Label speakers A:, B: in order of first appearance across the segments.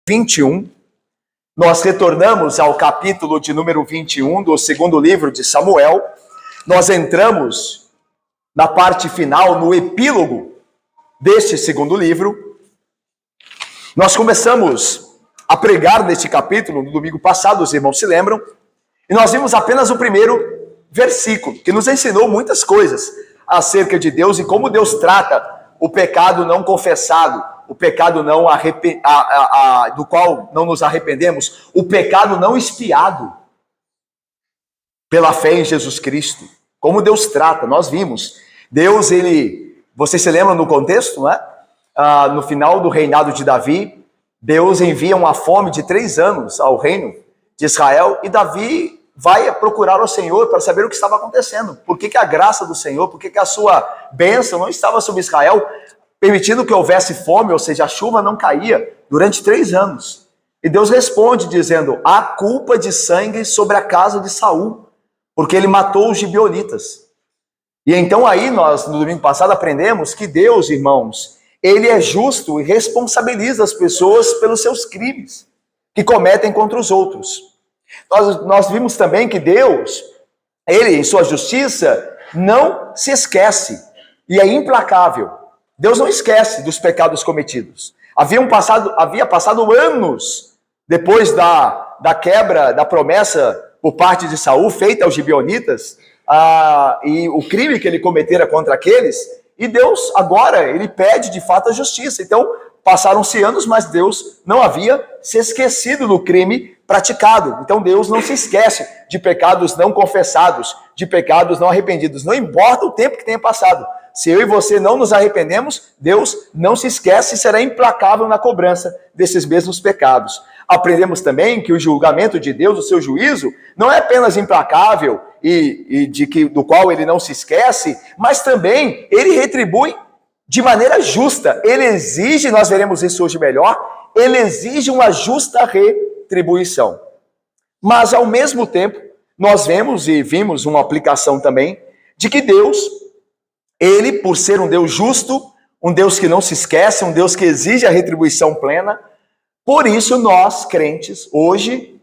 A: 21, nós retornamos ao capítulo de número 21 do segundo livro de Samuel. Nós entramos na parte final, no epílogo deste segundo livro. Nós começamos a pregar neste capítulo no domingo passado, os irmãos se lembram, e nós vimos apenas o primeiro versículo, que nos ensinou muitas coisas acerca de Deus e como Deus trata o pecado não confessado, o pecado não do qual não nos arrependemos, o pecado não expiado pela fé em Jesus Cristo. Como Deus trata, nós vimos. Deus, vocês se lembram no contexto, né? No final do reinado de Davi, Deus envia uma fome de 3 anos ao reino de Israel, e Davi vai procurar o Senhor para saber o que estava acontecendo. Por que a graça do Senhor, por que a sua bênção não estava sobre Israel, permitindo que houvesse fome, ou seja, a chuva não caía durante 3 anos. E Deus responde dizendo: há culpa de sangue sobre a casa de Saul, porque ele matou os gibeonitas. E então aí nós, no domingo passado, aprendemos que Deus, irmãos, ele é justo e responsabiliza as pessoas pelos seus crimes que cometem contra os outros. Nós vimos também que Deus, ele em sua justiça, não se esquece e é implacável. Deus não esquece dos pecados cometidos. Havia passado anos depois da quebra da promessa por parte de Saul, feita aos gibeonitas, e o crime que ele cometera contra aqueles, e Deus agora, ele pede de fato a justiça. Então, passaram-se anos, mas Deus não havia se esquecido do crime praticado. Então Deus não se esquece de pecados não confessados, de pecados não arrependidos. Não importa o tempo que tenha passado. Se eu e você não nos arrependemos, Deus não se esquece e será implacável na cobrança desses mesmos pecados. Aprendemos também que o julgamento de Deus, o seu juízo, não é apenas implacável do qual ele não se esquece, mas também ele retribui de maneira justa. Ele exige, nós veremos isso hoje melhor, ele exige uma justa retribuição. Mas, ao mesmo tempo, nós vimos uma aplicação também, de que Deus, ele, por ser um Deus justo, um Deus que não se esquece, um Deus que exige a retribuição plena, por isso nós, crentes, hoje,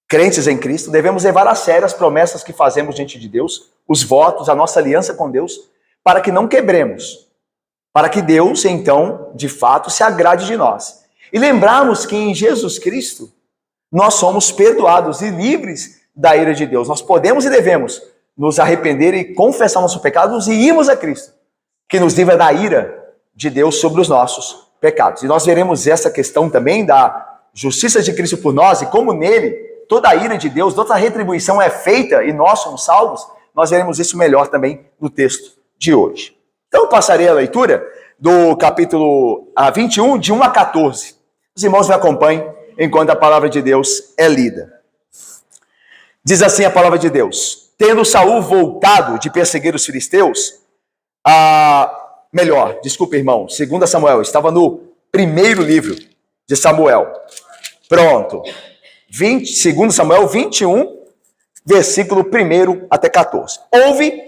A: crentes em Cristo, devemos levar a sério as promessas que fazemos diante de Deus, os votos, a nossa aliança com Deus, para que não quebremos, para que Deus, então, de fato, se agrade de nós. E lembrarmos que em Jesus Cristo, nós somos perdoados e livres da ira de Deus. Nós podemos e devemos nos arrepender e confessar nossos pecados e irmos a Cristo, que nos livra da ira de Deus sobre os nossos pecados. E nós veremos essa questão também da justiça de Cristo por nós e como nele toda a ira de Deus, toda a retribuição é feita e nós somos salvos. Nós veremos isso melhor também no texto de hoje. Então eu passarei a leitura do capítulo 21, de 1 a 14. Os irmãos me acompanhem enquanto a palavra de Deus é lida. Diz assim a palavra de Deus: tendo Saul voltado de perseguir os filisteus, irmão, 2 Samuel, estava no primeiro livro de Samuel. Pronto. 2 Samuel 21, versículo 1 até 14. Houve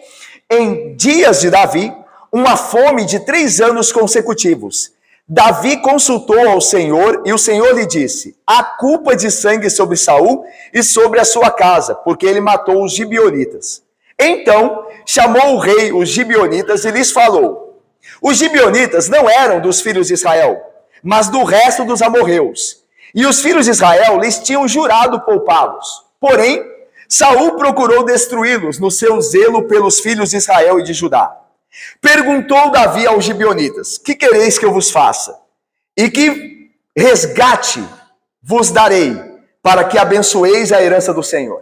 A: em dias de Davi uma fome de 3 anos consecutivos. Davi consultou ao Senhor e o Senhor lhe disse: há culpa de sangue sobre Saul e sobre a sua casa, porque ele matou os gibeonitas. Então chamou o rei os gibeonitas e lhes falou: os gibeonitas não eram dos filhos de Israel, mas do resto dos amorreus. E os filhos de Israel lhes tinham jurado poupá-los. Porém, Saul procurou destruí-los no seu zelo pelos filhos de Israel e de Judá. Perguntou Davi aos gibeonitas: que quereis que eu vos faça? E que resgate vos darei, para que abençoeis a herança do Senhor?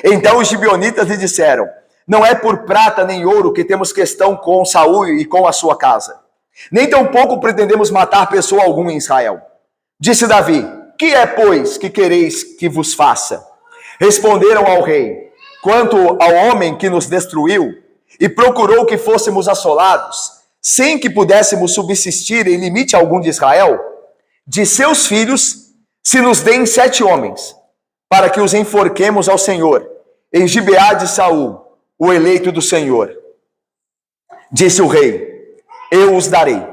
A: Então os gibeonitas lhe disseram: não é por prata nem ouro que temos questão com Saul e com a sua casa, nem tampouco pretendemos matar pessoa alguma em Israel. Disse Davi: que é, pois, que quereis que vos faça? Responderam ao rei: quanto ao homem que nos destruiu e procurou que fôssemos assolados, sem que pudéssemos subsistir em limite algum de Israel, de seus filhos se nos deem 7 homens, para que os enforquemos ao Senhor, em Gibeá de Saul, o eleito do Senhor. Disse o rei: eu os darei.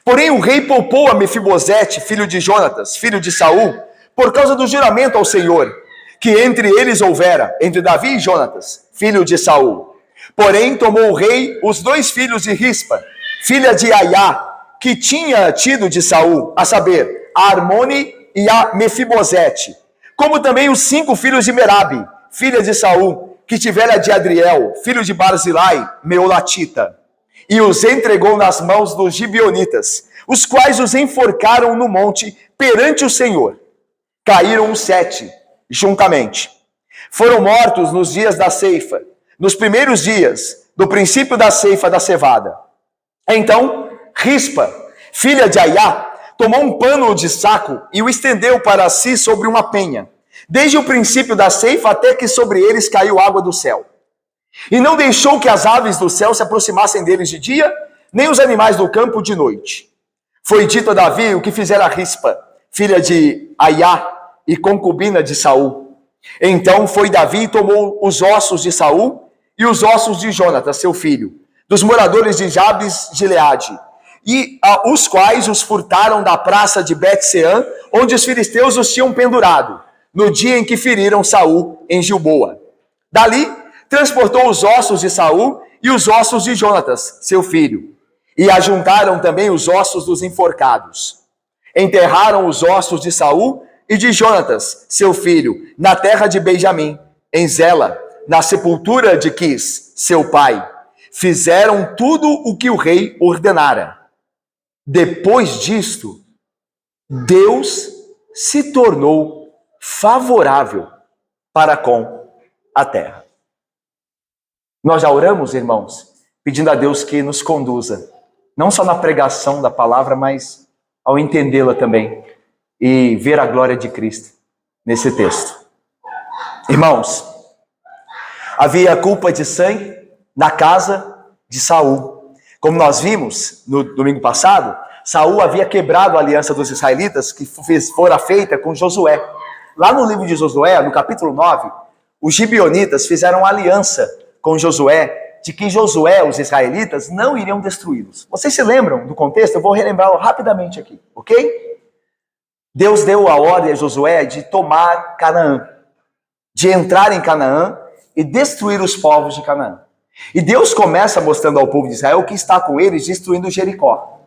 A: Porém o rei poupou a Mefibosete, filho de Jonatas, filho de Saul, por causa do juramento ao Senhor, que entre eles houvera, entre Davi e Jonatas, filho de Saul. Porém tomou o rei os 2 filhos de Rispa, filha de Aiá, que tinha tido de Saul, a saber, a Armone e a Mefibosete, como também os 5 filhos de Merabe, filha de Saul, que tivera de Adriel, filho de Barzilai, meolatita, e os entregou nas mãos dos gibeonitas, os quais os enforcaram no monte perante o Senhor. Caíram os 7 juntamente. Foram mortos nos dias da ceifa, nos primeiros dias do princípio da ceifa da cevada. Então Rispa, filha de Aiá, tomou um pano de saco e o estendeu para si sobre uma penha, desde o princípio da ceifa até que sobre eles caiu água do céu. E não deixou que as aves do céu se aproximassem deles de dia, nem os animais do campo de noite. Foi dito a Davi o que fizera Rispa, filha de Aiá e concubina de Saul. Então foi Davi e tomou os ossos de Saul e os ossos de Jonatas, seu filho, dos moradores de Jabes de Gileade, e os quais os furtaram da praça de Bet-Sean, onde os filisteus os tinham pendurado, no dia em que feriram Saul em Gilboa. Dali, transportou os ossos de Saul e os ossos de Jonatas, seu filho, e ajuntaram também os ossos dos enforcados. Enterraram os ossos de Saul e de Jonatas, seu filho, na terra de Benjamim, em Zela, na sepultura de Quis, seu pai. Fizeram tudo o que o rei ordenara. Depois disto, Deus se tornou favorável para com a terra. Nós já oramos, irmãos, pedindo a Deus que nos conduza, não só na pregação da palavra, mas ao entendê-la também e ver a glória de Cristo nesse texto. Irmãos, havia culpa de sangue na casa de Saul. Como nós vimos no domingo passado, Saul havia quebrado a aliança dos israelitas que fora feita com Josué. Lá no livro de Josué, no capítulo 9, os gibeonitas fizeram aliança com Josué, de que Josué, os israelitas, não iriam destruí-los. Vocês se lembram do contexto? Eu vou relembrá-lo rapidamente aqui, ok? Deus deu a ordem a Josué de tomar Canaã, de entrar em Canaã e destruir os povos de Canaã. E Deus começa mostrando ao povo de Israel que está com eles, destruindo Jericó.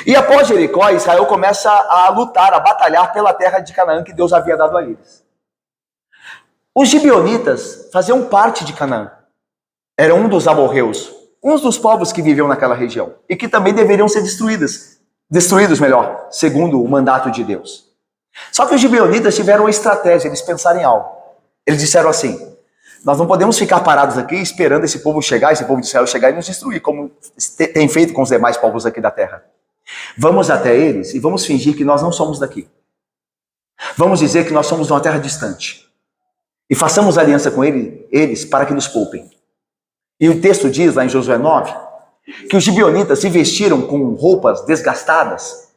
A: E após Jericó, Israel começa a lutar, a batalhar pela terra de Canaã que Deus havia dado a eles. Os gibeonitas faziam parte de Canaã. Eram um dos amorreus, uns dos povos que viviam naquela região, e que também deveriam ser destruídos, segundo o mandato de Deus. Só que os gibeonitas tiveram uma estratégia, eles pensaram em algo. Eles disseram assim: nós não podemos ficar parados aqui esperando esse povo chegar, esse povo de Israel chegar e nos destruir, como tem feito com os demais povos aqui da terra. Vamos até eles e vamos fingir que nós não somos daqui. Vamos dizer que nós somos de uma terra distante. E façamos aliança com eles para que nos poupem. E o texto diz, lá em Josué 9, que os gibeonitas se vestiram com roupas desgastadas,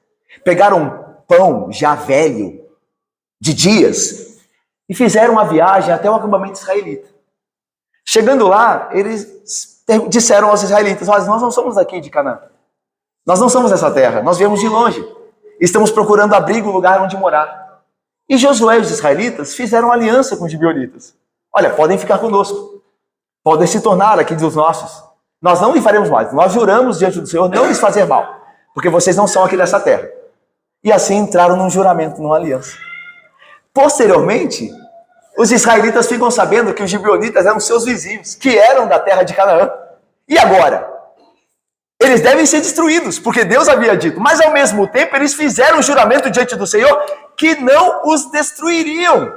A: pegaram pão já velho, de dias, e fizeram a viagem até o acampamento israelita. Chegando lá, eles disseram aos israelitas: nós não somos daqui de Canaã. Nós não somos dessa terra, nós viemos de longe. Estamos procurando abrigo, lugar onde morar. E Josué e os israelitas fizeram aliança com os gibeonitas. Olha, podem ficar conosco. Podem se tornar aqui dos nossos. Nós não lhe faremos mal. Nós juramos diante do Senhor não lhes fazer mal, porque vocês não são aqui dessa terra. E assim entraram num juramento, numa aliança. Posteriormente, os israelitas ficam sabendo que os gibeonitas eram seus vizinhos, que eram da terra de Canaã. E agora? Eles devem ser destruídos, porque Deus havia dito. Mas ao mesmo tempo, eles fizeram um juramento diante do Senhor que não os destruiriam.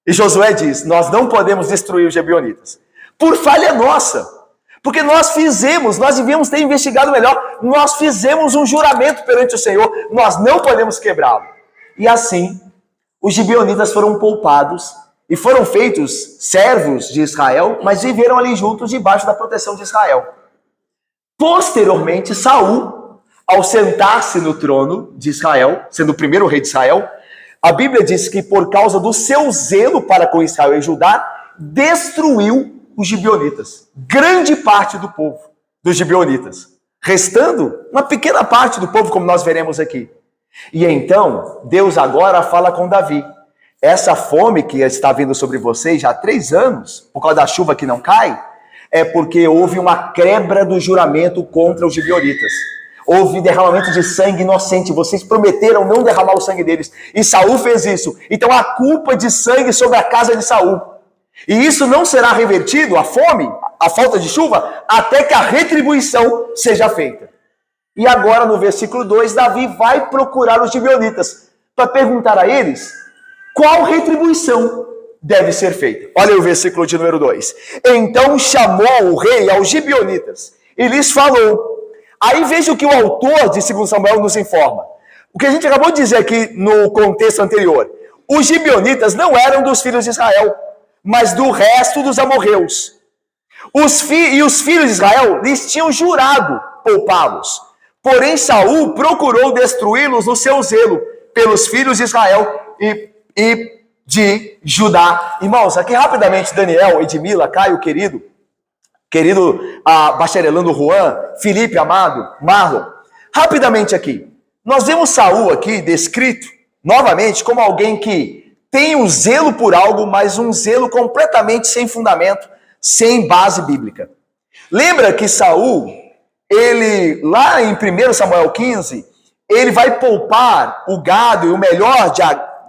A: E Josué diz: nós não podemos destruir os gibeonitas. Por falha nossa, porque nós devíamos ter investigado melhor, nós fizemos um juramento perante o Senhor, nós não podemos quebrá-lo. E assim, os gibeonitas foram poupados e foram feitos servos de Israel, mas viveram ali juntos debaixo da proteção de Israel. Posteriormente, Saul, ao sentar-se no trono de Israel, sendo o primeiro rei de Israel, a Bíblia diz que por causa do seu zelo para com Israel e Judá, destruiu os gibeonitas, grande parte do povo dos gibeonitas. restando uma pequena parte do povo, como nós veremos aqui. E então, Deus agora fala com Davi. Essa fome que está vindo sobre vocês já há 3 anos, por causa da chuva que não cai, é porque houve uma quebra do juramento contra os gibeonitas. Houve derramamento de sangue inocente. Vocês prometeram não derramar o sangue deles. E Saul fez isso. Então a culpa de sangue sobre a casa de Saul. E isso não será revertido, a fome, a falta de chuva, até que a retribuição seja feita. E agora no versículo 2, Davi vai procurar os gibeonitas para perguntar a eles qual retribuição deve ser feita. Olha o versículo de número 2. Então chamou o rei aos gibeonitas e lhes falou. Aí veja o que o autor de 2 Samuel nos informa. O que a gente acabou de dizer aqui no contexto anterior. Os gibeonitas não eram dos filhos de Israel, mas do resto dos amorreus. Os filhos de Israel lhes tinham jurado poupá-los. Porém, Saul procurou destruí-los no seu zelo pelos filhos de Israel e de Judá. Irmãos, aqui rapidamente, Daniel, Edmila, Caio, querido bacharelando Juan, Felipe, amado, Marlon. Rapidamente aqui, nós vemos Saul aqui descrito, novamente, como alguém que tem um zelo por algo, mas um zelo completamente sem fundamento, sem base bíblica. Lembra que Saul, ele, lá em 1 Samuel 15, ele vai poupar o gado e o melhor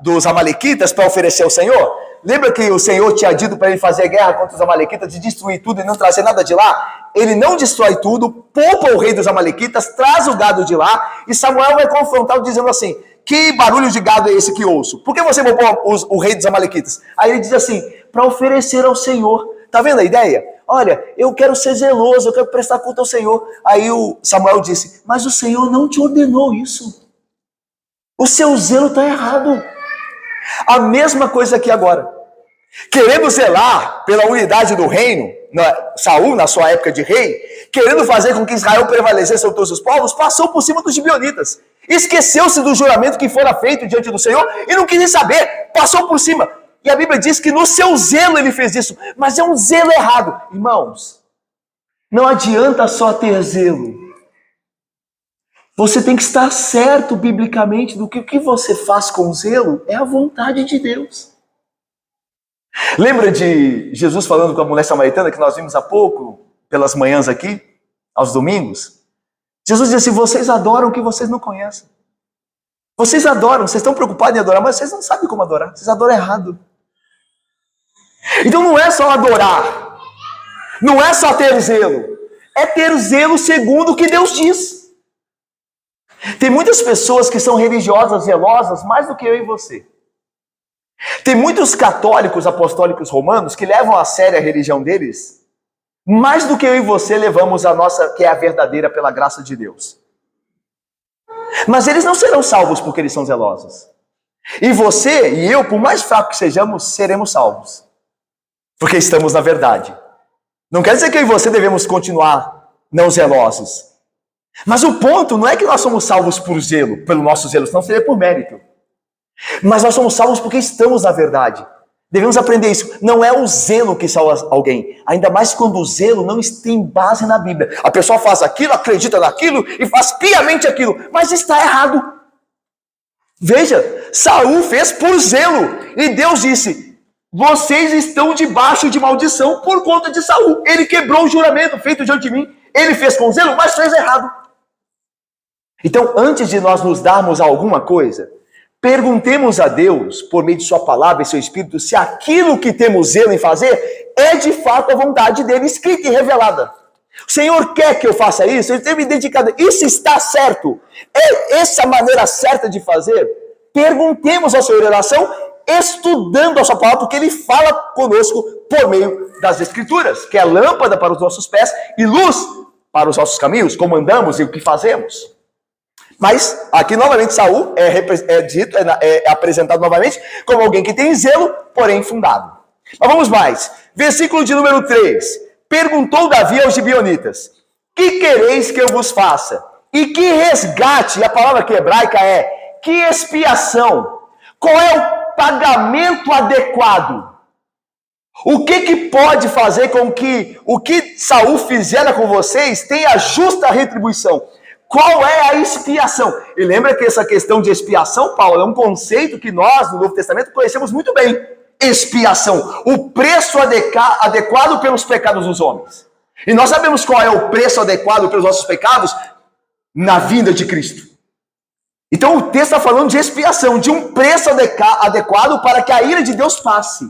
A: dos amalequitas para oferecer ao Senhor? Lembra que o Senhor tinha dito para ele fazer guerra contra os amalequitas, de destruir tudo e não trazer nada de lá? Ele não destrói tudo, poupa o rei dos amalequitas, traz o gado de lá, e Samuel vai confrontá-lo dizendo assim, que barulho de gado é esse que ouço? Por que você poupou o rei dos amalequitas? Aí ele diz assim, para oferecer ao Senhor. Tá vendo a ideia? Olha, eu quero ser zeloso, eu quero prestar culto ao Senhor. Aí o Samuel disse, mas o Senhor não te ordenou isso. O seu zelo está errado. A mesma coisa aqui agora. Querendo zelar pela unidade do reino, Saul, na sua época de rei, querendo fazer com que Israel prevalecesse sobre todos os povos, passou por cima dos gibeonitas. Esqueceu-se do juramento que fora feito diante do Senhor e não quis saber, passou por cima. E a Bíblia diz que no seu zelo ele fez isso, mas é um zelo errado. Irmãos, não adianta só ter zelo. Você tem que estar certo biblicamente do que o que você faz com zelo é a vontade de Deus. Lembra de Jesus falando com a mulher samaritana que nós vimos há pouco, pelas manhãs aqui, aos domingos? Jesus disse assim, vocês adoram o que vocês não conhecem. Vocês adoram, vocês estão preocupados em adorar, mas vocês não sabem como adorar, vocês adoram errado. Então não é só adorar, não é só ter zelo, é ter zelo segundo o que Deus diz. Tem muitas pessoas que são religiosas, zelosas, mais do que eu e você. Tem muitos católicos apostólicos romanos que levam a sério a religião deles, mais do que eu e você levamos a nossa, que é a verdadeira pela graça de Deus. Mas eles não serão salvos porque eles são zelosos. E você e eu, por mais fraco que sejamos, seremos salvos. Porque estamos na verdade. Não quer dizer que eu e você devemos continuar não zelosos. Mas o ponto não é que nós somos salvos por zelo, pelo nosso zelo, senão seria por mérito. Mas nós somos salvos porque estamos na verdade. Devemos aprender isso. Não é o zelo que salva alguém. Ainda mais quando o zelo não tem base na Bíblia. A pessoa faz aquilo, acredita naquilo e faz piamente aquilo. Mas está errado. Veja, Saul fez por zelo. E Deus disse, vocês estão debaixo de maldição por conta de Saul. Ele quebrou o juramento feito diante de mim. Ele fez com zelo, mas fez errado. Então, antes de nós nos darmos alguma coisa, perguntemos a Deus, por meio de sua palavra e seu Espírito, se aquilo que temos zelo em fazer é de fato a vontade dele, escrita e revelada. O Senhor quer que eu faça isso, ele tem me dedicado, isso está certo, é essa a maneira certa de fazer? Perguntemos ao Senhor em relação, estudando a sua palavra, porque ele fala conosco por meio das Escrituras, que é lâmpada para os nossos pés e luz para os nossos caminhos, como andamos e o que fazemos. Mas aqui novamente Saul é apresentado novamente como alguém que tem zelo, porém fundado. Mas vamos mais. Versículo de número 3. Perguntou Davi aos gibeonitas, que quereis que eu vos faça? E que resgate, a palavra que hebraica é, que expiação? Qual é o pagamento adequado? O que pode fazer com que o que Saul fizera com vocês tenha justa retribuição? Qual é a expiação? E lembra que essa questão de expiação, Paulo, é um conceito que nós, no Novo Testamento, conhecemos muito bem. Expiação, o preço adequado pelos pecados dos homens. E nós sabemos qual é o preço adequado pelos nossos pecados na vinda de Cristo. Então o texto está falando de expiação, de um preço adequado para que a ira de Deus passe.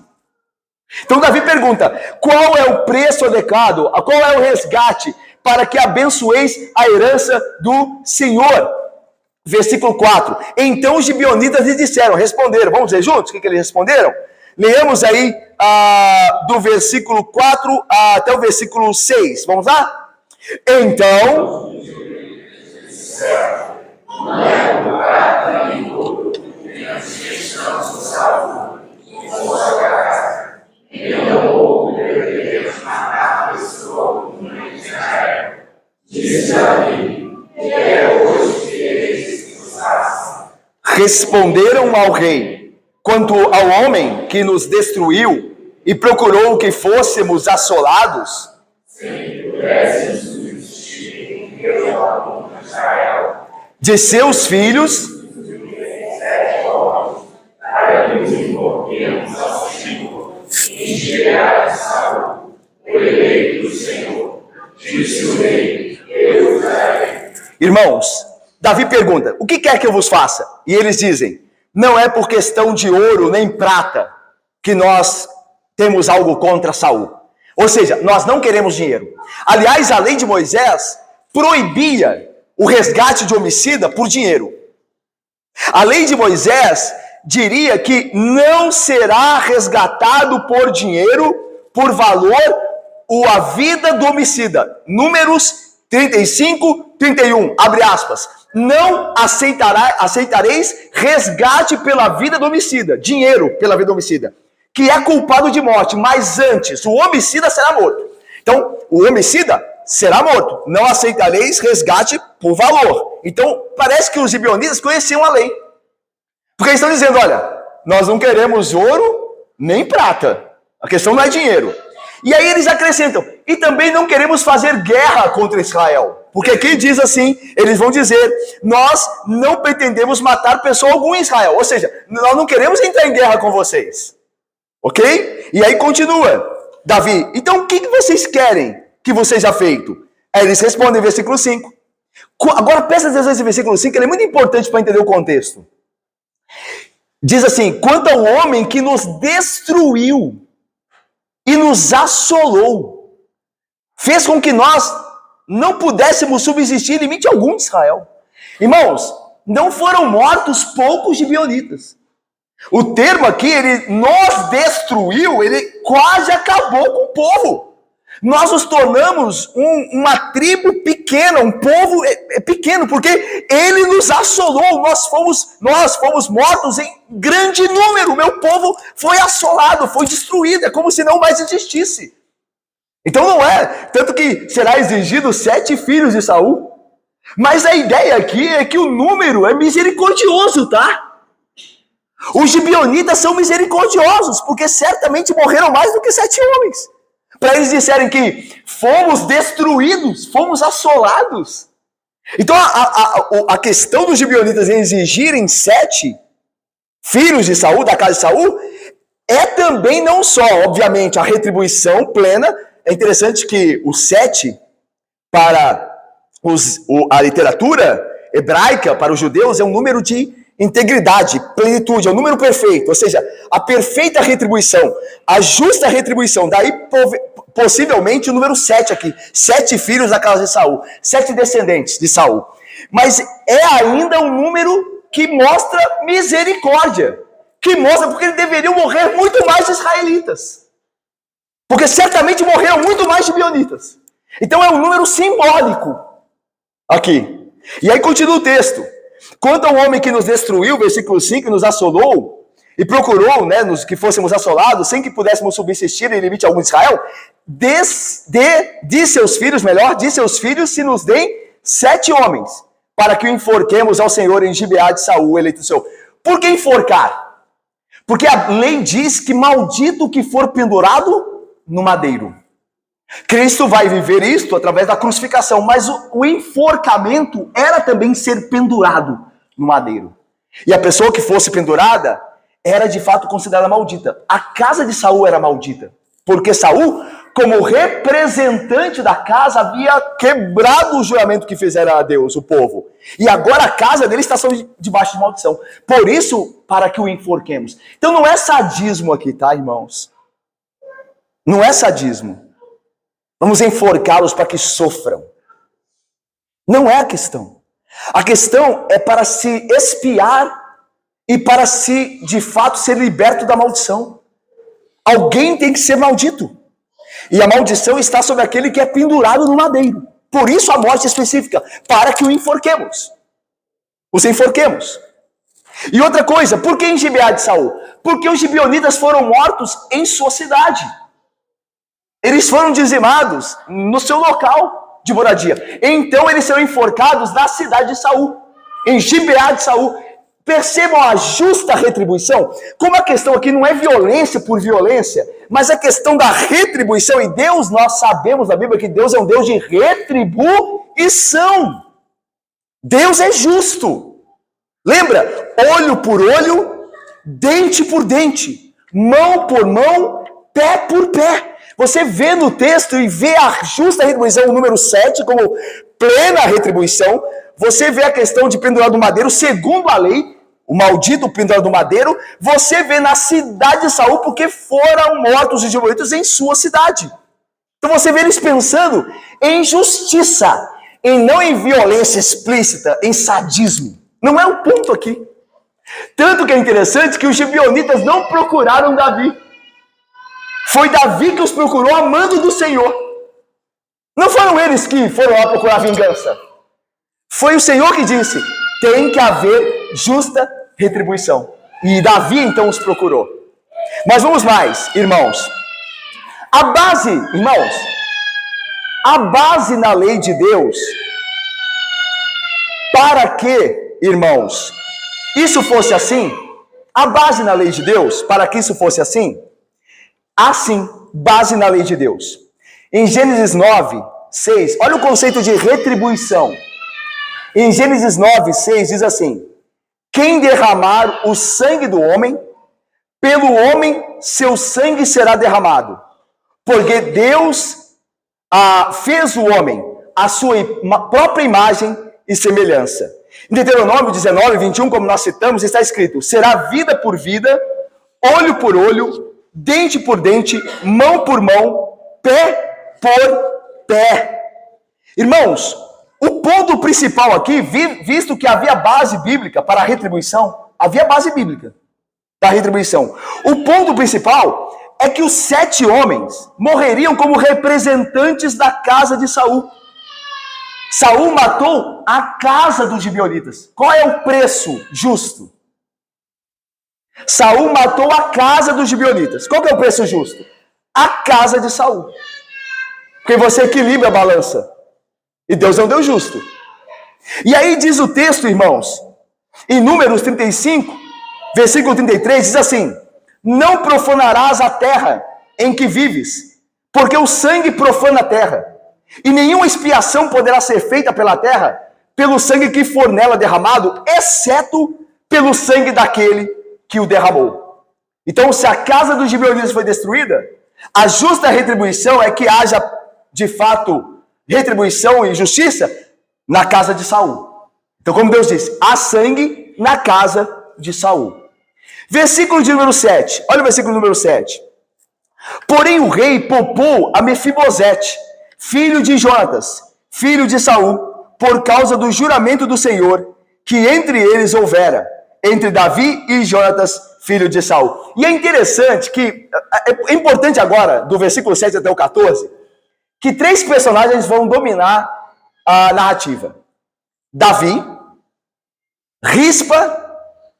A: Então Davi pergunta, qual é o preço adequado, qual é o resgate para que abençoeis a herança do Senhor? Versículo 4, então os gibeonitas lhe disseram, responderam, vamos ver juntos o que eles responderam? Leamos aí do versículo 4 até o versículo 6, vamos lá? Então... Responderam ao rei, quanto ao homem que nos destruiu e procurou que fôssemos assolados, de seus filhos, irmãos, Davi pergunta, o que quer que eu vos faça? E eles dizem, não é por questão de ouro nem prata que nós temos algo contra Saul. Ou seja, nós não queremos dinheiro. Aliás, a lei de Moisés proibia o resgate de homicida por dinheiro. A lei de Moisés diria que não será resgatado por dinheiro, por valor, a vida do homicida. Números 35, 31, abre aspas. Não aceitareis resgate pela vida do homicida, dinheiro pela vida do homicida, que é culpado de morte, mas antes o homicida será morto. Então, o homicida será morto. Não aceitareis resgate por valor. Então, parece que os gibeonitas conheciam a lei. Porque eles estão dizendo, olha, nós não queremos ouro nem prata. A questão não é dinheiro. E aí eles acrescentam, e também não queremos fazer guerra contra Israel. Porque aqui diz assim, eles vão dizer, nós não pretendemos matar pessoa alguma em Israel. Ou seja, nós não queremos entrar em guerra com vocês. Ok? E aí continua, Davi, então o que vocês querem que vos seja feito? Aí eles respondem, versículo 5. Agora presta atenção nesse versículo 5, ele é muito importante para entender o contexto. Diz assim, quanto ao homem que nos destruiu e nos assolou, fez com que nós não pudéssemos subsistir em limite algum de Israel. Irmãos, não foram mortos poucos gibeonitas. O termo aqui, ele nos destruiu, ele quase acabou com o povo. Nós nos tornamos uma tribo pequena, um povo pequeno, porque ele nos assolou, nós fomos mortos em grande número, meu povo foi assolado, foi destruído, é como se não mais existisse. Então não é, tanto que será exigido 7 filhos de Saul, mas a ideia aqui é que o número é misericordioso, tá? Os gibeonitas são misericordiosos, porque certamente morreram mais do que 7 homens. Para eles disserem que fomos destruídos, fomos assolados. Então a questão dos gibeonitas em exigirem 7 filhos de Saul, da casa de Saul, é também não só, obviamente, a retribuição plena. É interessante que o 7, para a literatura hebraica, para os judeus, é um número de integridade, plenitude, é um número perfeito, ou seja, a perfeita retribuição, a justa retribuição, daí possivelmente o número 7 aqui, 7 filhos da casa de Saul, 7 descendentes de Saul, mas é ainda um número que mostra misericórdia, que mostra porque deveriam morrer muito mais israelitas, porque certamente morreram muito mais gibeonitas, então é um número simbólico aqui, e aí continua o texto. Quanto ao homem que nos destruiu, versículo 5, nos assolou e procurou, que fôssemos assolados, sem que pudéssemos subsistir em limite algum de Israel, de seus filhos, se nos deem 7 homens, para que o enforquemos ao Senhor em Gibeá de Saul, eleito seu. Por que enforcar? Porque a lei diz que maldito o que for pendurado no madeiro. Cristo vai viver isto através da crucificação, mas o enforcamento era também ser pendurado no madeiro. E a pessoa que fosse pendurada era de fato considerada maldita. A casa de Saul era maldita, porque Saul, como representante da casa, havia quebrado o juramento que fizera a Deus, o povo. E agora a casa dele está debaixo de maldição. Por isso, para que o enforquemos. Então não é sadismo aqui, tá, irmãos? Não é sadismo. Vamos enforcá-los para que sofram. Não é a questão. A questão é para se expiar e para se, de fato, ser liberto da maldição. Alguém tem que ser maldito. E a maldição está sobre aquele que é pendurado no madeiro. Por isso a morte específica, para que o enforquemos. Os enforquemos. E outra coisa, por que em Gibeá de Saul? Porque os gibeonitas foram mortos em sua cidade. Eles foram dizimados no seu local de moradia. Então eles serão enforcados na cidade de Saul, em Gibeá de Saul. Percebam a justa retribuição? Como a questão aqui não é violência por violência, mas a questão da retribuição. E Deus, nós sabemos da Bíblia que Deus é um Deus de retribuição. Deus é justo. Lembra? Olho por olho, dente por dente, mão por mão, pé por pé. Você vê no texto e vê a justa retribuição, o número 7, como plena retribuição. Você vê a questão de pendurado no madeiro, segundo a lei, o maldito pendurado no madeiro. Você vê na cidade de Saul, porque foram mortos os gibeonitas em sua cidade. Então você vê eles pensando em justiça, não em violência explícita, em sadismo. Não é o ponto aqui. Tanto que é interessante que os gibeonitas não procuraram Davi. Foi Davi que os procurou a mando do Senhor. Não foram eles que foram lá procurar vingança. Foi o Senhor que disse, tem que haver justa retribuição. E Davi então os procurou. Mas vamos mais, irmãos. A base na lei de Deus, para que, irmãos, isso fosse assim, a base na lei de Deus, para que isso fosse assim, assim, base na lei de Deus. Em Gênesis 9, 6, olha o conceito de retribuição. Em Gênesis 9, 6 diz assim, quem derramar o sangue do homem, pelo homem seu sangue será derramado, porque Deus fez o homem a sua própria imagem e semelhança. Em Deuteronômio 19, 21, como nós citamos, está escrito, será vida por vida, olho por olho, dente por dente, mão por mão, pé por pé. Irmãos, o ponto principal aqui, visto que havia base bíblica para a retribuição, havia base bíblica da retribuição. O ponto principal é que os 7 homens morreriam como representantes da casa de Saul. Saul matou a casa dos gibeonitas. Qual é o preço justo? Saul matou a casa dos gibeonitas. Qual que é o preço justo? A casa de Saul. Porque você equilibra a balança. E Deus é um Deus justo. E aí diz o texto, irmãos, em Números 35, versículo 33, diz assim, não profanarás a terra em que vives, porque o sangue profana a terra, e nenhuma expiação poderá ser feita pela terra, pelo sangue que for nela derramado, exceto pelo sangue daquele que o derramou. Então, se a casa dos gibeonitas foi destruída, a justa retribuição é que haja, de fato, retribuição e justiça na casa de Saul. Então, como Deus diz, há sangue na casa de Saul. Versículo de número 7. Olha o versículo número 7. Porém, o rei poupou a Mefibosete, filho de Jonatas, filho de Saul, por causa do juramento do Senhor, que entre eles houvera, entre Davi e Jonatas, filho de Saul. E é interessante que, é importante agora, do versículo 7 até o 14, que 3 personagens vão dominar a narrativa. Davi, Rispa,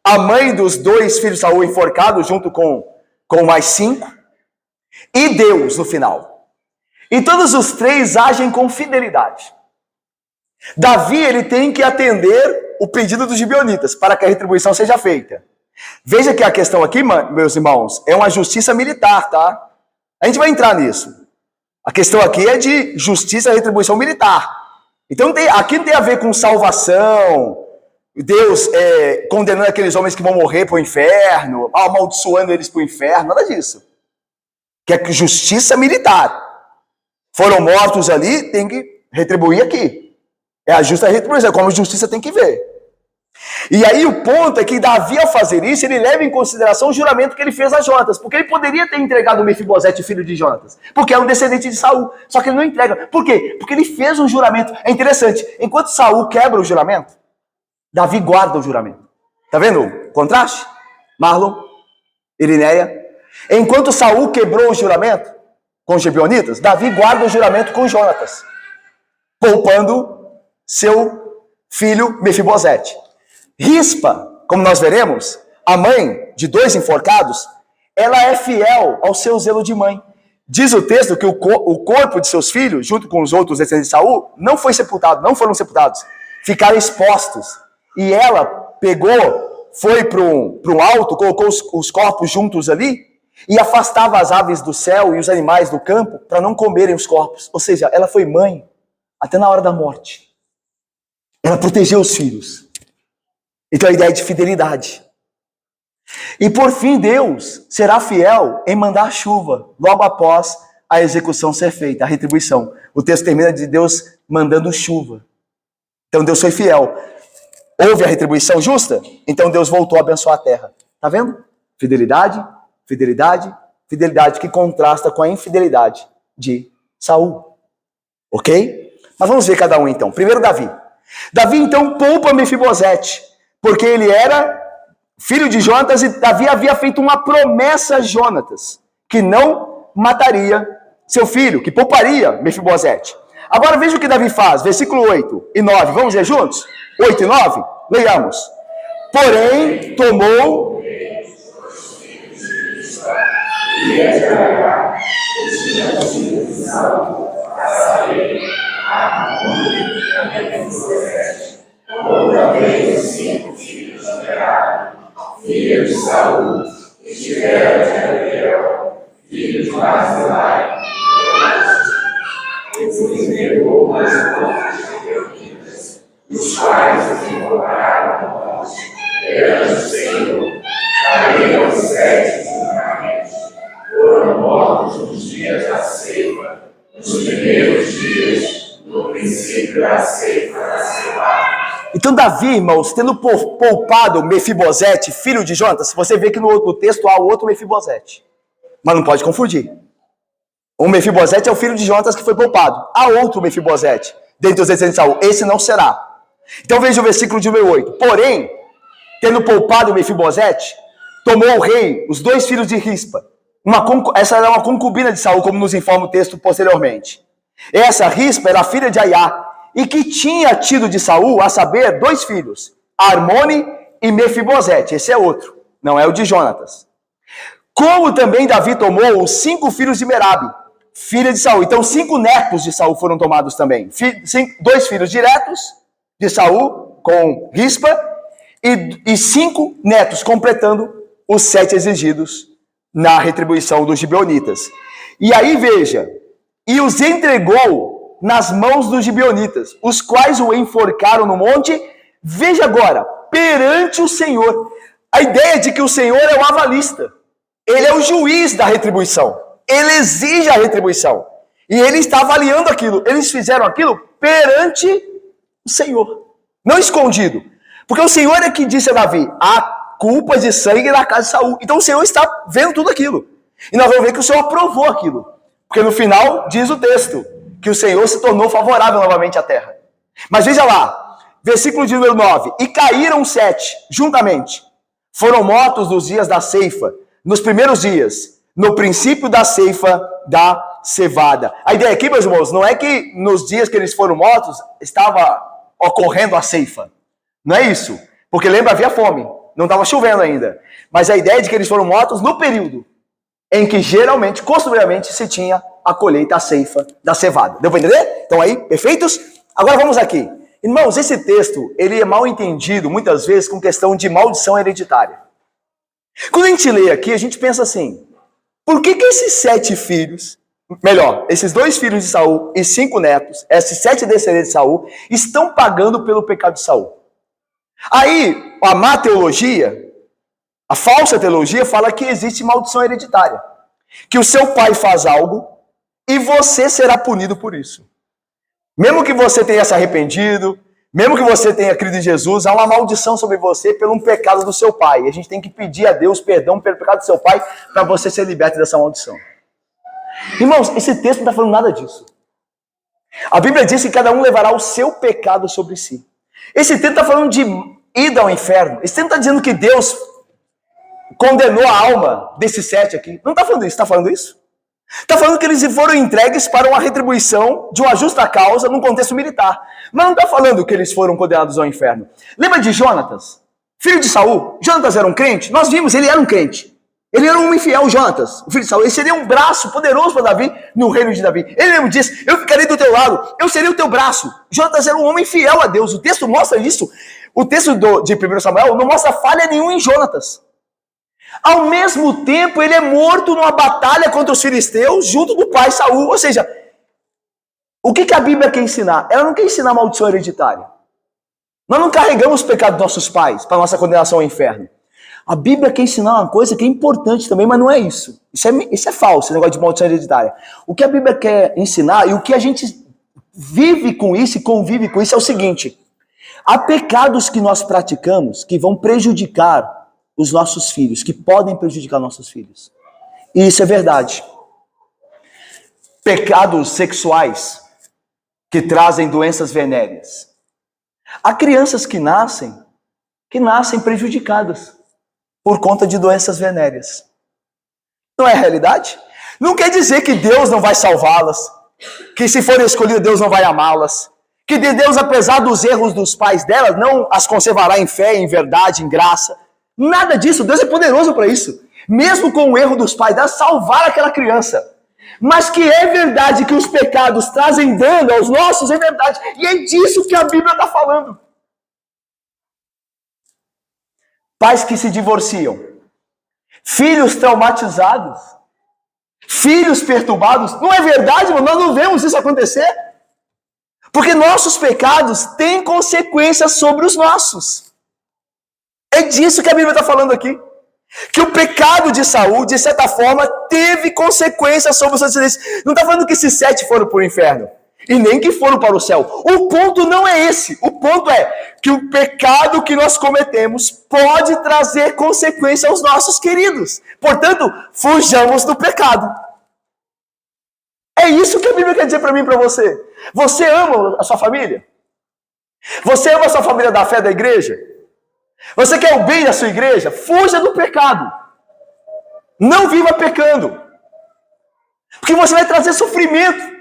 A: a mãe dos 2 filhos de Saul enforcados, junto com mais 5, e Deus no final. E todos os 3 agem com fidelidade. Davi, ele tem que atender o pedido dos gibeonitas, para que a retribuição seja feita. Veja que a questão aqui, meus irmãos, é uma justiça militar, tá? A gente vai entrar nisso. A questão aqui é de justiça e retribuição militar. Então, aqui não tem a ver com salvação, Deus condenando aqueles homens que vão morrer para o inferno, amaldiçoando eles para o inferno, nada disso. Que é justiça militar. Foram mortos ali, tem que retribuir aqui. É a justa retribuição, como a justiça tem que ver. E aí o ponto é que Davi, ao fazer isso, ele leva em consideração o juramento que ele fez a Jonatas, porque ele poderia ter entregado o Mefibosete, filho de Jonatas, porque é um descendente de Saul, só que ele não entrega. Por quê? Porque ele fez um juramento. É interessante, enquanto Saul quebra o juramento, Davi guarda o juramento. Tá vendo o contraste? Marlon, Irineia. Enquanto Saul quebrou o juramento com os gibeonitas, Davi guarda o juramento com Jonatas, poupando seu filho Mefibosete. Rispa, como nós veremos, a mãe de 2 enforcados, ela é fiel ao seu zelo de mãe. Diz o texto que o corpo de seus filhos, junto com os outros descendentes de Saul, não foram sepultados, ficaram expostos. E ela pegou, foi para um alto, colocou os corpos juntos ali, e afastava as aves do céu e os animais do campo para não comerem os corpos. Ou seja, ela foi mãe até na hora da morte. Ela protegeu os filhos. Então a ideia de fidelidade. E por fim, Deus será fiel em mandar chuva logo após a execução ser feita, a retribuição. O texto termina de Deus mandando chuva. Então Deus foi fiel. Houve a retribuição justa, então Deus voltou a abençoar a terra. Tá vendo? Fidelidade, fidelidade, fidelidade que contrasta com a infidelidade de Saul. Ok? Mas vamos ver cada um então. Primeiro Davi. Davi então poupa Mefibosete, porque ele era filho de Jonatas e Davi havia feito uma promessa a Jonatas, que não mataria seu filho, que pouparia Mefibosete. Agora veja o que Davi faz, versículo 8 e 9, vamos ler juntos? 8 e 9? Leiamos. Porém, tomou
B: filho de Saul, que tivera de Abiel, filho de Barzilai, e os entregou nas mãos de gibeonitas, os quais os encontraram mortos perante o Senhor. Caíram 7 juntamente, foram mortos nos dias da ceifa, nos primeiros dias, no princípio da ceifa da cevada.
A: Então Davi, irmãos, tendo poupado Mefibosete, filho de Jonatas, você vê que no texto há o outro Mefibosete. Mas não pode confundir. O Mefibosete é o filho de Jonatas que foi poupado. Há outro Mefibosete dentre os descendentes de Saul. Esse não será. Então veja o versículo de número 8. Porém, tendo poupado Mefibosete, tomou o rei os 2 filhos de Rispa. Essa era uma concubina de Saul, como nos informa o texto posteriormente. Essa Rispa era filha de Aiá, e que tinha tido de Saul, a saber, 2 filhos, Armone e Mefibosete. Esse é outro, não é o de Jonatas. Como também Davi tomou os 5 filhos de Merabe, filha de Saul. Então 5 netos de Saul foram tomados também. 2 filhos diretos de Saul com Rispa e 5 netos, completando os 7 exigidos na retribuição dos gibeonitas. E aí veja, e os entregou nas mãos dos gibeonitas, os quais o enforcaram no monte, veja agora, perante o Senhor. A ideia de que o Senhor é o avalista, ele é o juiz da retribuição, ele exige a retribuição, e ele está avaliando aquilo. Eles fizeram aquilo perante o Senhor, não escondido, porque o Senhor é que disse a Davi, há culpa de sangue na casa de Saul. Então o Senhor está vendo tudo aquilo, e nós vamos ver que o Senhor aprovou aquilo, porque no final diz o texto, que o Senhor se tornou favorável novamente à terra. Mas veja lá, versículo de número 9. E caíram 7, juntamente. Foram mortos nos dias da ceifa, nos primeiros dias, no princípio da ceifa da cevada. A ideia aqui, meus irmãos, não é que nos dias que eles foram mortos, estava ocorrendo a ceifa. Não é isso. Porque lembra, havia fome, não estava chovendo ainda. Mas a ideia de que eles foram mortos no período em que geralmente, costumeiramente, se tinha a colheita, a ceifa da cevada. Deu para entender? Então aí, perfeitos? Agora vamos aqui. Irmãos, esse texto, ele é mal entendido, muitas vezes, com questão de maldição hereditária. Quando a gente lê aqui, a gente pensa assim, por que esses 7 filhos, melhor, esses 2 filhos de Saul e 5 netos, esses 7 descendentes de Saul, estão pagando pelo pecado de Saul? Aí, a má teologia, a falsa teologia, fala que existe maldição hereditária. Que o seu pai faz algo e você será punido por isso. Mesmo que você tenha se arrependido, mesmo que você tenha crido em Jesus, há uma maldição sobre você pelo um pecado do seu pai. E a gente tem que pedir a Deus perdão pelo pecado do seu pai para você ser liberto dessa maldição. Irmãos, esse texto não está falando nada disso. A Bíblia diz que cada um levará o seu pecado sobre si. Esse texto está falando de ida ao inferno. Esse texto está dizendo que Deus condenou a alma desses 7 aqui. Não está falando isso, está falando isso? Está falando que eles foram entregues para uma retribuição de uma justa causa num contexto militar. Mas não está falando que eles foram condenados ao inferno. Lembra de Jonatas, filho de Saul? Jonatas era um crente? Nós vimos, ele era um crente. Ele era um homem fiel, Jonatas, o filho de Saul. Ele seria um braço poderoso para Davi no reino de Davi. Ele mesmo disse, eu ficarei do teu lado, eu serei o teu braço. Jonatas era um homem fiel a Deus. O texto mostra isso. O texto de 1 Samuel não mostra falha nenhuma em Jonatas. Ao mesmo tempo, ele é morto numa batalha contra os filisteus, junto do pai Saul. Ou seja, o que a Bíblia quer ensinar? Ela não quer ensinar maldição hereditária. Nós não carregamos o pecado dos nossos pais para nossa condenação ao inferno. A Bíblia quer ensinar uma coisa que é importante também, mas não é isso. Isso é falso, esse negócio de maldição hereditária. O que a Bíblia quer ensinar e o que a gente vive com isso e convive com isso é o seguinte. Há pecados que nós praticamos que vão prejudicar os nossos filhos, que podem prejudicar nossos filhos. E isso é verdade. Pecados sexuais que trazem doenças venéreas. Há crianças que nascem prejudicadas por conta de doenças venéreas. Não é a realidade? Não quer dizer que Deus não vai salvá-las, que se forem escolhidas Deus não vai amá-las, que Deus, apesar dos erros dos pais delas, não as conservará em fé, em verdade, em graça. Nada disso, Deus é poderoso para isso. Mesmo com o erro dos pais, dá salvar aquela criança. Mas que é verdade que os pecados trazem dano aos nossos, é verdade. E é disso que a Bíblia está falando. Pais que se divorciam. Filhos traumatizados. Filhos perturbados. Não é verdade, irmão? Nós não vemos isso acontecer. Porque nossos pecados têm consequências sobre os nossos. É disso que a Bíblia está falando aqui. Que o pecado de Saul, de certa forma, teve consequências sobre os seus descendentes. Não está falando que esses 7 foram para o inferno. E nem que foram para o céu. O ponto não é esse. O ponto é que o pecado que nós cometemos pode trazer consequências aos nossos queridos. Portanto, fujamos do pecado. É isso que a Bíblia quer dizer para mim e para você. Você ama a sua família? Você ama a sua família da fé da igreja? Você quer o bem da sua igreja? Fuja do pecado. Não viva pecando. Porque você vai trazer sofrimento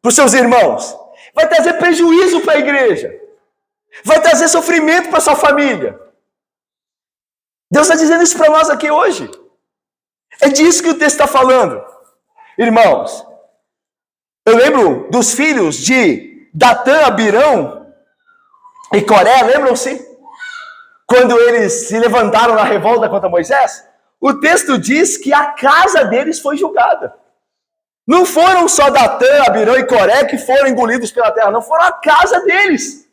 A: para os seus irmãos. Vai trazer prejuízo para a igreja. Vai trazer sofrimento para a sua família. Deus está dizendo isso para nós aqui hoje. É disso que o texto está falando. Irmãos, eu lembro dos filhos de Datã, Abirão e Coré, lembram-se? Quando eles se levantaram na revolta contra Moisés, o texto diz que a casa deles foi julgada. Não foram só Datã, Abirão e Coré que foram engolidos pela terra, não, foram a casa deles.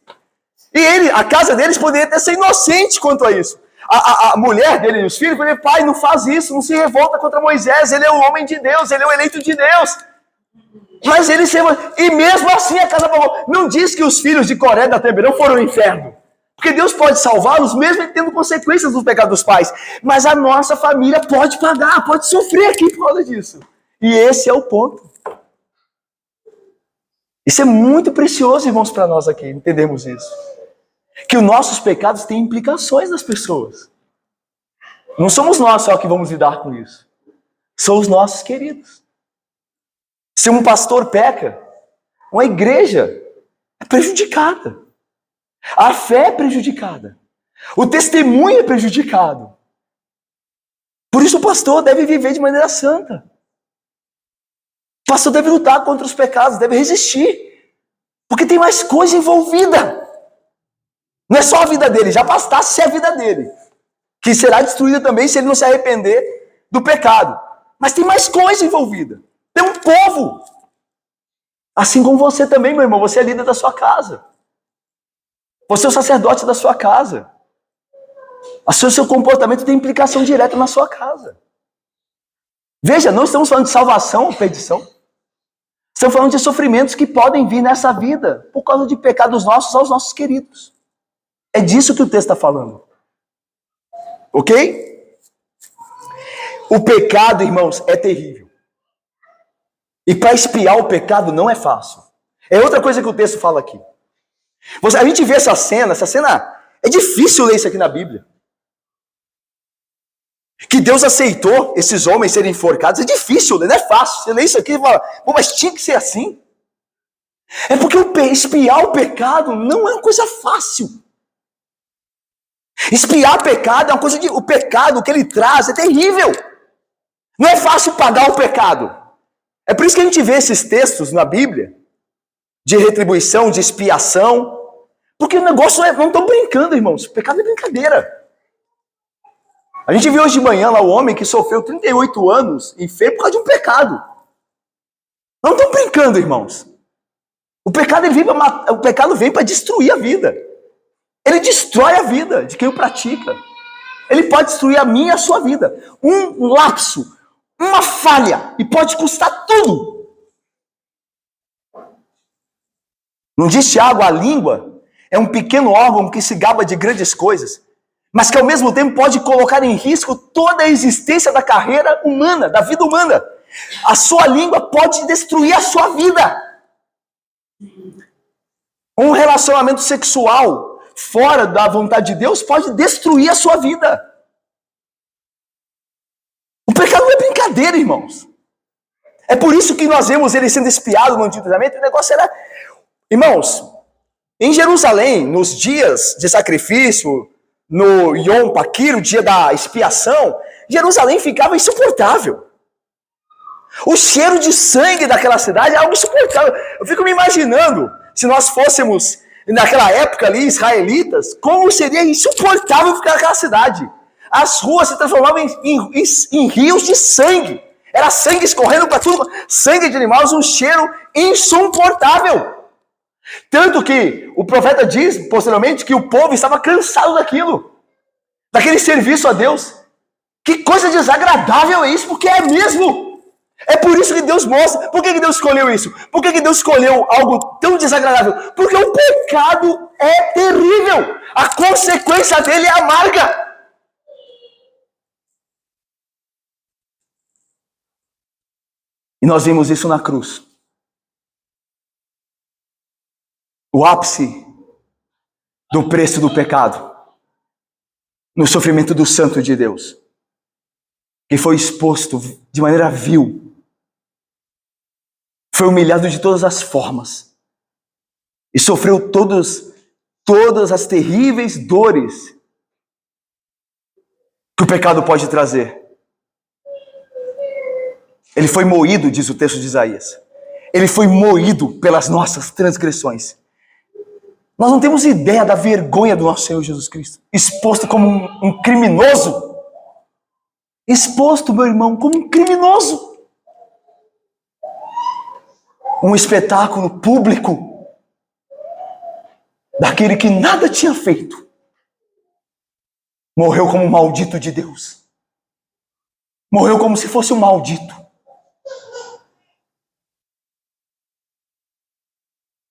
A: E a casa deles poderia até ser inocente quanto a isso. A mulher dele e os filhos poderiam pai, não faz isso, não se revolta contra Moisés, ele é o homem de Deus, ele é o eleito de Deus. Mas ele se e mesmo assim a casa pagou. Não diz que os filhos de Coré, Datã e Abirão foram ao inferno. Porque Deus pode salvá-los mesmo tendo consequências dos pecados dos pais. Mas a nossa família pode pagar, pode sofrer aqui por causa disso. E esse é o ponto. Isso é muito precioso, irmãos, para nós aqui, entendemos isso. Que os nossos pecados têm implicações nas pessoas. Não somos nós só que vamos lidar com isso. São os nossos queridos. Se um pastor peca, uma igreja é prejudicada. A fé é prejudicada. O testemunho é prejudicado. Por isso o pastor deve viver de maneira santa. O pastor deve lutar contra os pecados, deve resistir. Porque tem mais coisa envolvida. Não é só a vida dele, já bastasse ser a vida dele. que será destruída também se ele não se arrepender do pecado. Mas tem mais coisa envolvida. Tem um povo. Assim como você também, meu irmão, você é líder da sua casa. Você é o sacerdote da sua casa. O seu comportamento tem implicação direta na sua casa. Veja, não estamos falando de salvação ou perdição. Estamos falando de sofrimentos que podem vir nessa vida por causa de pecados nossos aos nossos queridos. É disso que o texto está falando. Ok? O pecado, irmãos, é terrível. E para expiar o pecado não é fácil. É outra coisa que o texto fala aqui. A gente vê essa cena é difícil ler isso aqui na Bíblia. Que Deus aceitou esses homens serem enforcados, é difícil ler, não é fácil. Você lê isso aqui e fala, pô, mas tinha que ser assim. É porque expiar o pecado não é uma coisa fácil. Expiar pecado é uma coisa o pecado que ele traz é terrível. Não é fácil pagar o pecado. É por isso que a gente vê esses textos na Bíblia, de retribuição, de expiação, porque o negócio não estão brincando, irmãos. O pecado é brincadeira. A gente viu hoje de manhã lá o homem que sofreu 38 anos enfermo por causa de um pecado. Não estão brincando, irmãos. O pecado vem para destruir a vida. Ele destrói a vida de quem o pratica. Ele pode destruir a minha e a sua vida. Um lapso, uma falha, e pode custar tudo. Não diz Tiago, a língua é um pequeno órgão que se gaba de grandes coisas, mas que ao mesmo tempo pode colocar em risco toda a existência da carreira humana, da vida humana. A sua língua pode destruir a sua vida. Um relacionamento sexual fora da vontade de Deus pode destruir a sua vida. O pecado não é brincadeira, irmãos. É por isso que nós vemos ele sendo espiado no Antigo Testamento. O negócio era... Irmãos, em Jerusalém, nos dias de sacrifício, no Yom Kippur, o dia da expiação, Jerusalém ficava insuportável. O cheiro de sangue daquela cidade é algo insuportável. Eu fico me imaginando, se nós fôssemos, naquela época ali, israelitas, como seria insuportável ficar naquela cidade. As ruas se transformavam em rios de sangue. Era sangue escorrendo para tudo, sangue de animais, um cheiro insuportável. Tanto que o profeta diz, posteriormente, que o povo estava cansado daquele serviço a Deus. Que coisa desagradável é isso, porque é mesmo. É por isso que Deus mostra. Por que Deus escolheu isso? Por que Deus escolheu algo tão desagradável? Porque o pecado é terrível. A consequência dele é amarga. E nós vimos isso na cruz. O ápice do preço do pecado, no sofrimento do Santo de Deus, que foi exposto de maneira vil, foi humilhado de todas as formas, e sofreu todas as terríveis dores que o pecado pode trazer. Ele foi moído, diz o texto de Isaías. Ele foi moído pelas nossas transgressões. Nós não temos ideia da vergonha do nosso Senhor Jesus Cristo, exposto como um criminoso. Exposto, meu irmão, como um criminoso. Um espetáculo público daquele que nada tinha feito. Morreu como um maldito de Deus. Morreu como se fosse um maldito.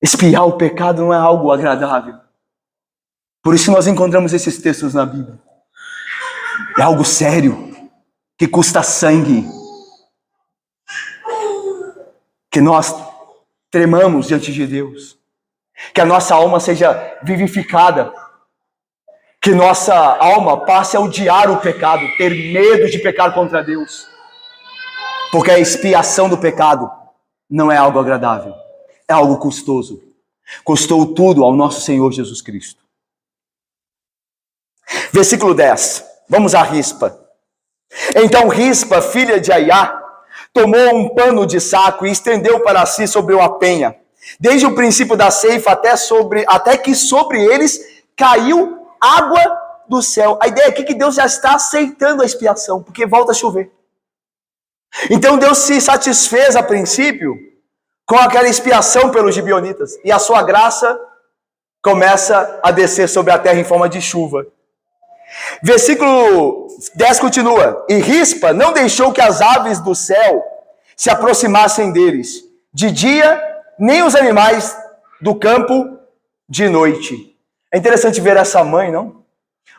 A: Expiar o pecado não é algo agradável. Por isso nós encontramos esses textos na Bíblia. É algo sério, que custa sangue. Que nós tremamos diante de Deus. Que a nossa alma seja vivificada. Que nossa alma passe a odiar o pecado, ter medo de pecar contra Deus. Porque a expiação do pecado não é algo agradável. É algo custoso. Custou tudo ao nosso Senhor Jesus Cristo. Versículo 10. Vamos à Rispa. Então Rispa, filha de Aiá, tomou um pano de saco e estendeu para si sobre uma penha, desde o princípio da ceifa até que sobre eles caiu água do céu. A ideia aqui é que Deus já está aceitando a expiação, porque volta a chover. Então Deus se satisfez a princípio com aquela expiação pelos gibeonitas, e a sua graça começa a descer sobre a terra em forma de chuva. Versículo 10 continua: e Rispa não deixou que as aves do céu se aproximassem deles, de dia, nem os animais do campo de noite. É interessante ver essa mãe, não?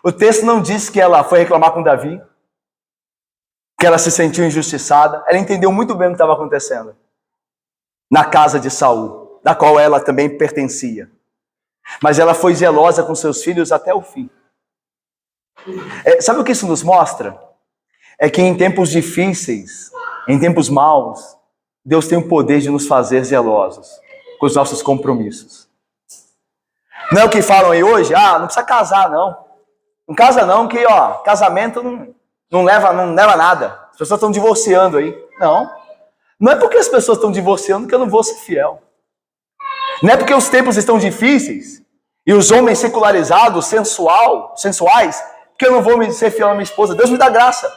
A: O texto não diz que ela foi reclamar com Davi, que ela se sentiu injustiçada. Ela entendeu muito bem o que estava acontecendo na casa de Saul, da qual ela também pertencia. Mas ela foi zelosa com seus filhos até o fim. Sabe o que isso nos mostra? É que em tempos difíceis, em tempos maus, Deus tem o poder de nos fazer zelosos com os nossos compromissos. Não é o que falam aí hoje? Não precisa casar, não. Não casa não, que casamento não leva nada. As pessoas estão divorciando aí. Não é porque as pessoas estão divorciando que eu não vou ser fiel. Não é porque os tempos estão difíceis e os homens secularizados, sensuais, que eu não vou ser fiel à minha esposa. Deus me dá graça.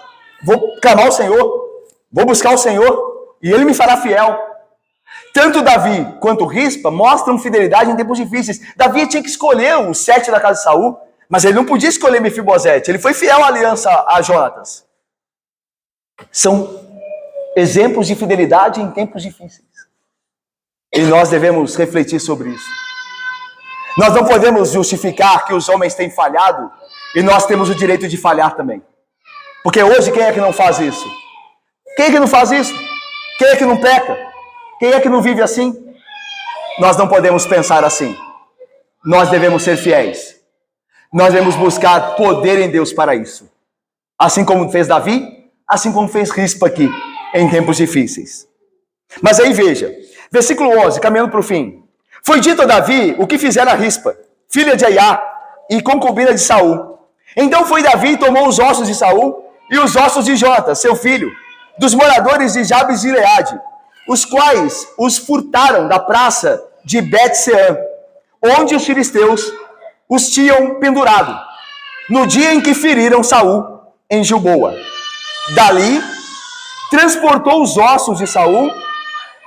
A: Vou clamar ao Senhor, vou buscar o Senhor e Ele me fará fiel. Tanto Davi quanto Rispa mostram fidelidade em tempos difíceis. Davi tinha que escolher o 7 da casa de Saul, mas ele não podia escolher Mefibosete. Ele foi fiel à aliança a Jonatas. São exemplos de fidelidade em tempos difíceis. E nós devemos refletir sobre isso. Nós não podemos justificar que os homens têm falhado e nós temos o direito de falhar também. Porque hoje quem é que não faz isso? Quem é que não faz isso? Quem é que não peca? Quem é que não vive assim? Nós não podemos pensar assim. Nós devemos ser fiéis. Nós devemos buscar poder em Deus para isso. Assim como fez Davi, assim como fez Rispa aqui, em tempos difíceis. Mas aí veja, versículo 11, caminhando para o fim. Foi dito a Davi o que fizera Rispa, filha de Aiá e concubina de Saul. Então foi Davi e tomou os ossos de Saul e os ossos de Jonatas, seu filho, dos moradores de Jabes de Gileade, os quais os furtaram da praça de Bet-Sean, onde os filisteus os tinham pendurado, no dia em que feriram Saul em Gilboa. Dali, transportou os ossos de Saul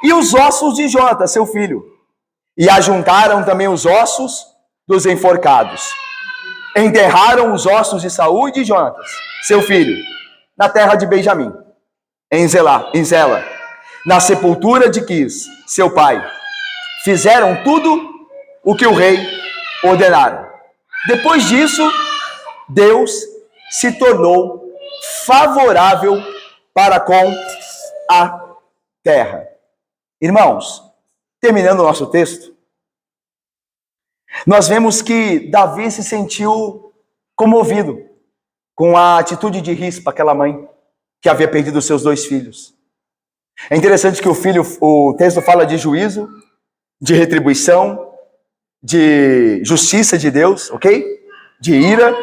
A: e os ossos de Jonatas, seu filho, e ajuntaram também os ossos dos enforcados. Enterraram os ossos de Saul e de Jonatas, seu filho, na terra de Benjamim, em Zela, na sepultura de Quis, seu pai. Fizeram tudo o que o rei ordenara. Depois disso, Deus se tornou favorável para com a terra. Irmãos, terminando o nosso texto, nós vemos que Davi se sentiu comovido com a atitude de Rispa, aquela mãe que havia perdido seus 2 filhos. É interessante que o texto fala de juízo, de retribuição, de justiça de Deus, ok? De ira,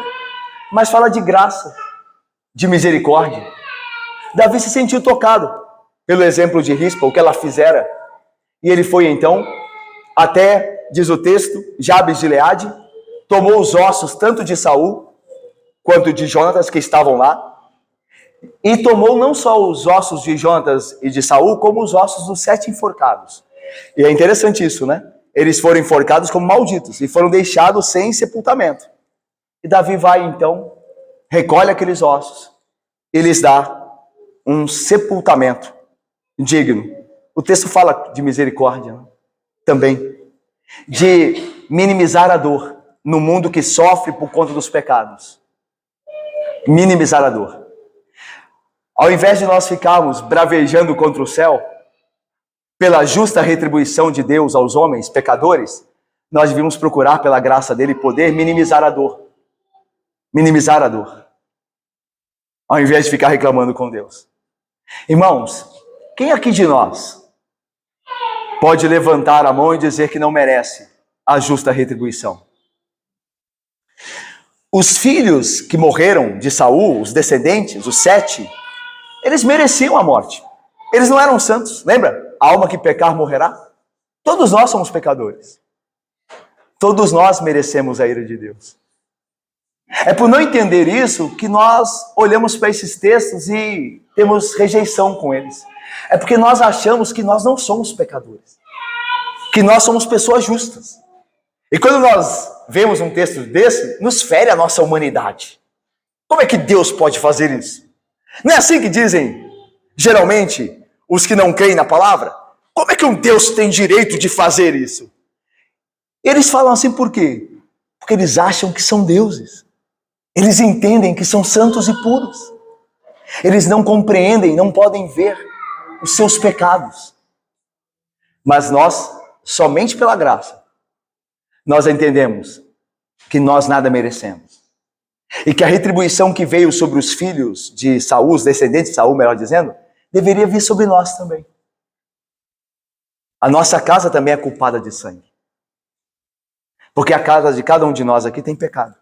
A: mas fala de graça, de misericórdia. Davi se sentiu tocado pelo exemplo de Rispa, o que ela fizera, e ele foi então até, diz o texto, Jabes de Gileade, tomou os ossos tanto de Saul quanto de Jonatas que estavam lá, e tomou não só os ossos de Jonatas e de Saul, como os ossos dos 7 enforcados. E é interessante isso, né? Eles foram enforcados como malditos e foram deixados sem sepultamento. E Davi vai então, recolhe aqueles ossos e lhes dá um sepultamento digno. O texto fala de misericórdia, né? Também, de minimizar a dor no mundo que sofre por conta dos pecados. Minimizar a dor. Ao invés de nós ficarmos bravejando contra o céu, pela justa retribuição de Deus aos homens pecadores, nós devíamos procurar, pela graça dele, poder minimizar a dor. Minimizar a dor. Ao invés de ficar reclamando com Deus. Irmãos, quem aqui de nós pode levantar a mão e dizer que não merece a justa retribuição? Os filhos que morreram de Saul, os descendentes, os 7, eles mereciam a morte. Eles não eram santos, lembra? A alma que pecar morrerá. Todos nós somos pecadores. Todos nós merecemos a ira de Deus. É por não entender isso que nós olhamos para esses textos e temos rejeição com eles. É porque nós achamos que nós não somos pecadores, que nós somos pessoas justas. E quando nós vemos um texto desse, nos fere a nossa humanidade. Como é que Deus pode fazer isso? Não é assim que dizem, geralmente, os que não creem na palavra? Como é que um Deus tem direito de fazer isso? Eles falam assim por quê? Porque eles acham que são deuses. Eles entendem que são santos e puros. Eles não compreendem, não podem ver os seus pecados. Mas nós, somente pela graça, nós entendemos que nós nada merecemos. E que a retribuição que veio sobre os filhos de Saul, os descendentes de Saul, melhor dizendo, deveria vir sobre nós também. A nossa casa também é culpada de sangue. Porque a casa de cada um de nós aqui tem pecado.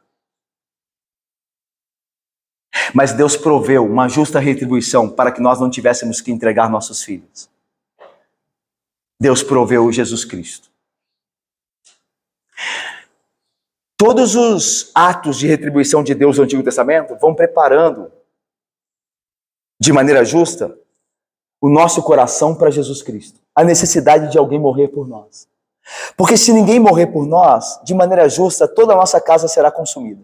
A: Mas Deus proveu uma justa retribuição para que nós não tivéssemos que entregar nossos filhos. Deus proveu Jesus Cristo. Todos os atos de retribuição de Deus no Antigo Testamento vão preparando, de maneira justa, o nosso coração para Jesus Cristo. A necessidade de alguém morrer por nós. Porque se ninguém morrer por nós, de maneira justa, toda a nossa casa será consumida.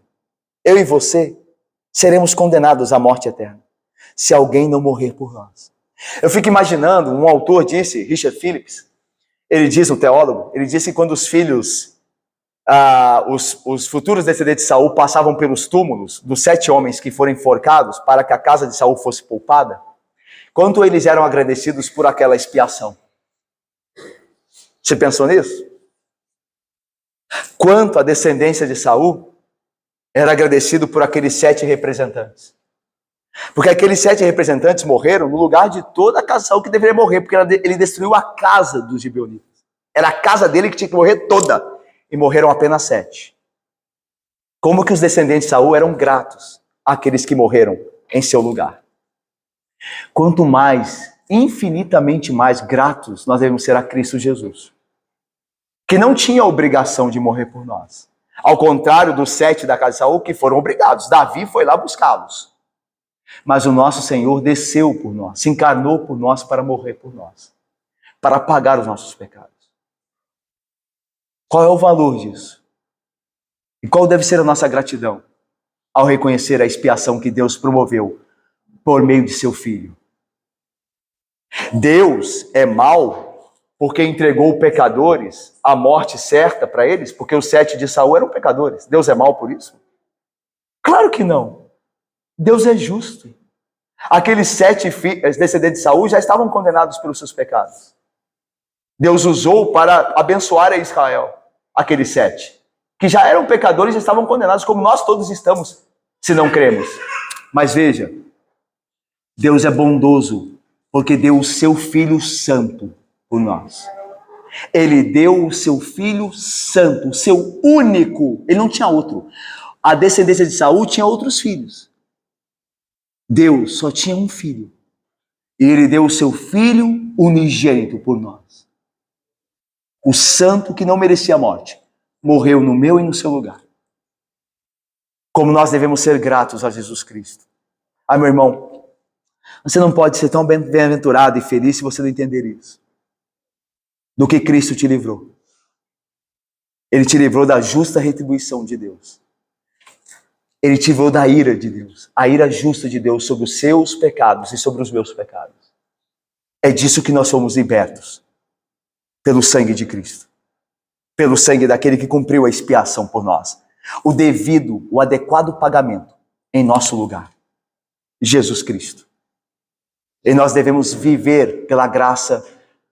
A: Eu e você seremos condenados à morte eterna, se alguém não morrer por nós. Eu fico imaginando, um autor disse, Richard Phillips, ele diz, um teólogo, ele disse que quando os filhos, os futuros descendentes de Saul passavam pelos túmulos dos 7 homens que foram enforcados para que a casa de Saul fosse poupada, quanto eles eram agradecidos por aquela expiação. Você pensou nisso? Quanto a descendência de Saul era agradecido por aqueles 7 representantes. Porque aqueles 7 representantes morreram no lugar de toda a casa de Saul que deveria morrer, porque ele destruiu a casa dos gibeonitas. Era a casa dele que tinha que morrer toda. E morreram apenas 7. Como que os descendentes de Saul eram gratos àqueles que morreram em seu lugar. Quanto mais, infinitamente mais gratos nós devemos ser a Cristo Jesus, que não tinha a obrigação de morrer por nós. Ao contrário dos 7 da casa de Saul que foram obrigados. Davi foi lá buscá-los. Mas o nosso Senhor desceu por nós, se encarnou por nós para morrer por nós, para pagar os nossos pecados. Qual é o valor disso? E qual deve ser a nossa gratidão ao reconhecer a expiação que Deus promoveu por meio de seu Filho? Deus é mau porque entregou pecadores à morte certa para eles, porque os 7 de Saul eram pecadores. Deus é mau por isso? Claro que não. Deus é justo. Aqueles 7 descendentes de Saul já estavam condenados pelos seus pecados. Deus usou para abençoar a Israel, aqueles 7, que já eram pecadores e estavam condenados, como nós todos estamos, se não cremos. Mas veja, Deus é bondoso, porque deu o seu Filho Santo por nós. Ele deu o seu Filho Santo, o seu único, ele não tinha outro. A descendência de Saul tinha outros filhos. Deus só tinha um filho. E ele deu o seu Filho unigênito por nós. O santo que não merecia a morte, morreu no meu e no seu lugar. Como nós devemos ser gratos a Jesus Cristo. Ah, meu irmão, você não pode ser tão bem-aventurado e feliz se você não entender isso. Do que Cristo te livrou. Ele te livrou da justa retribuição de Deus. Ele te livrou da ira de Deus. A ira justa de Deus sobre os seus pecados e sobre os meus pecados. É disso que nós somos libertos. Pelo sangue de Cristo. Pelo sangue daquele que cumpriu a expiação por nós. O devido, o adequado pagamento em nosso lugar. Jesus Cristo. E nós devemos viver pela graça,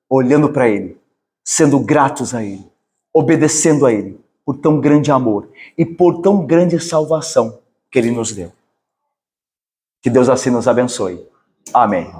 A: olhando para Ele, sendo gratos a Ele, obedecendo a Ele, por tão grande amor e por tão grande salvação que Ele nos deu. Que Deus assim nos abençoe. Amém.